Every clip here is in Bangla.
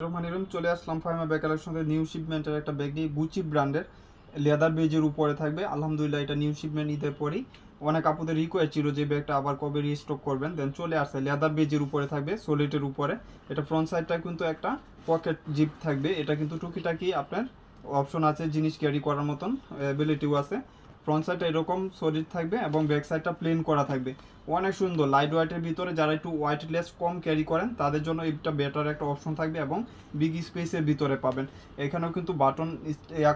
রহমানিরম চলে আসলাম ফাইমা ব্যাগ কালেকশনের নিউ শিপমেন্টের একটা ব্যাগ নিয়ে গুচি ব্র্যান্ডের লেদার বেজের উপরে থাকবে। আলহামদুলিল্লাহ এটা নিউ শিপমেন্ট ঈদের পরেই অনেক আপুদের রিকোয়েস্ট ছিল যে ব্যাগটা আবার কবে রিস্টক করবেন, দেন চলে আসছে। লেদার বেজের উপরে থাকবে, সলিটের উপরে। এটা ফ্রন্ট সাইডটা কিন্তু একটা পকেট জিপ থাকবে। এটা কিন্তু টুকিটাকি আপনার অপশন আছে, জিনিস ক্যারি করার মতন অ্যাবিলিটিও আছে। ফ্রন্ট সাইডটা এরকম সলিড থাকবে এবং ব্যাক সাইডটা প্লেন করা থাকবে। অনেক সুন্দর লাইট ওয়েটের ভিতরে যারা একটু ওয়েটলেস কম ক্যারি করেন তাদের জন্য এটা বেটার একটা অপশন থাকবে এবং বিগ স্পেসের ভিতরে পাবেন। এখানেও কিন্তু বাটন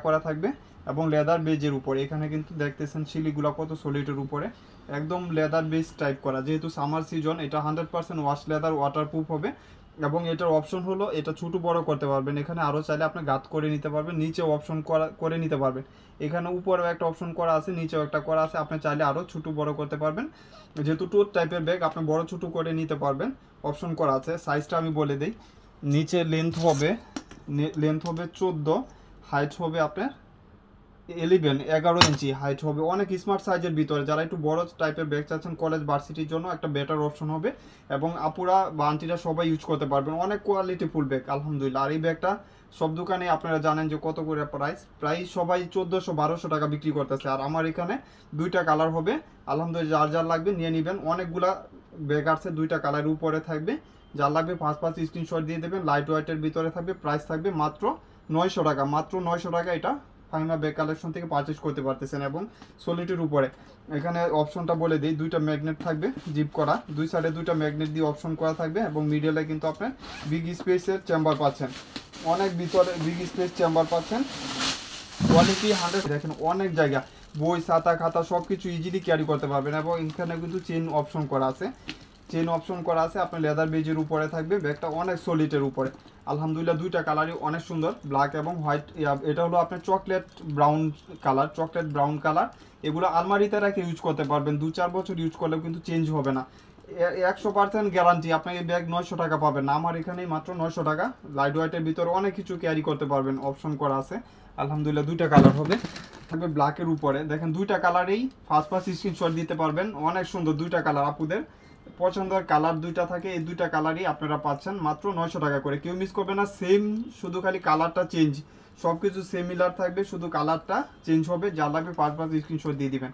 করা থাকবে এবং লেদার বেজের উপরে। এখানে কিন্তু দেখতেছেন শিলিগুলো কত সলিডের উপরে, একদম লেদার বেজ টাইপ করা। যেহেতু সামার সিজন, এটা 100% ওয়াশ লেদার, ওয়াটারপ্রুফ হবে। এবং এটার অপশন হলো এটা ছোটো বড় করতে পারবেন। এখানে আরও চাইলে আপনি গাঁত করে নিতে পারবেন, নিচেও অপশন করে নিতে পারবেন। এখানে উপরেও একটা অপশন করা আছে, নিচেও একটা করা আছে, আপনি চাইলে আরও ছোটো বড় করতে পারবেন। যেহেতু টুর টাইপের ব্যাগ, আপনি বড় ছোটো করে নিতে পারবেন, অপশন করা আছে। সাইজটা আমি বলে দিই, নিচে লেন্থ হবে 14, হাইট হবে আপনার 11 ইঞ্চি হাইট হবে। অনেক স্মার্ট সাইজের ভিতরে যারা একটু বড় টাইপের ব্যাগ চাচ্ছেন কলেজ ভার্সিটির জন্য একটা বেটার অপশন হবে। এবং আপুরা বা আন্টিরা সবাই ইউজ করতে পারবেন। অনেক কোয়ালিটি ফুল ব্যাগ আলহামদুলিল্লাহ। আর এই ব্যাগটা সব দোকানে আপনারা জানেন যে কত করে প্রায় সবাই 1400-1200 টাকা বিক্রি করতেছে। আর আমার এখানে দুইটা কালার হবে আলহামদুলিল্লাহ। যার যার লাগবে নিয়ে নেবেন। অনেকগুলা ব্যাগ আছে, দুইটা কালারের উপরে থাকবে। যার লাগবে 5 স্ক্রিনশট দিয়ে দেবেন। লাইট ওয়েটের ভিতরে থাকবে, প্রাইস থাকবে মাত্র 900 টাকা। মাত্র 900 টাকা এটা ফাইমা ব্যাগ কালেকশন থেকে পারচেজ করতে পারতেছেন। এবং সলিডের উপরে এখানে অপশনটা বলে দিই, দুইটা ম্যাগনেট থাকবে জিপ করা, দুই সাইডে দুইটা ম্যাগনেট দিয়ে অপশন করা থাকবে। এবং মিডিয়ালে কিন্তু আপনার বিগ স্পেসের চেম্বার পাচ্ছেন, অনেক ভিতরে বিগ স্পেস চেম্বার পাচ্ছেন। কোয়ালিটি 100। দেখেন অনেক জায়গা, বই খাতা খাতা সব কিছু ইজিলি ক্যারি করতে পারবেন। এবং এখানে কিন্তু চেন অপশন করা আছে, আপনার লেদার বেজের উপরে থাকবে। ব্যাগটা অনেক সলিডের উপরে আলহামদুলিল্লাহ। দুইটা কালারই অনেক সুন্দর, ব্ল্যাক এবং হোয়াইট। এটা হলো আপনার চকলেট ব্রাউন কালার। এগুলো আলমারিতে রেখে ইউজ করতে পারবেন, 2-4 বছর ইউজ করলেও কিন্তু চেঞ্জ হবে না। 100% গ্যারান্টি। আপনার এই ব্যাগ 900 টাকা পাবেন না, আমার এখানেই মাত্র 900 টাকা। লাইট ওয়েটের ভিতরে অনেক কিছু ক্যারি করতে পারবেন, অপশন করা আছে আলহামদুলিল্লাহ। দুইটা কালার হবে, থাকবে ব্ল্যাকের উপরে। দেখেন দুইটা কালারেই ফার্স্ট স্ক্রিনশট দিতে পারবেন। অনেক সুন্দর দুইটা কালার, আপুদের পছন্দের কালার দুইটা থাকে। এই দুইটা কালারই আপনারা পাচ্ছেন মাত্র 900 টাকা করে। কেউ মিস করবে না, সেম, শুধু খালি কালারটা চেঞ্জ। সব কিছু সিমিলার থাকবে, শুধু কালারটা চেঞ্জ হবে। যা লাগবে 5 স্ক্রিনশট দিয়ে দিবেন।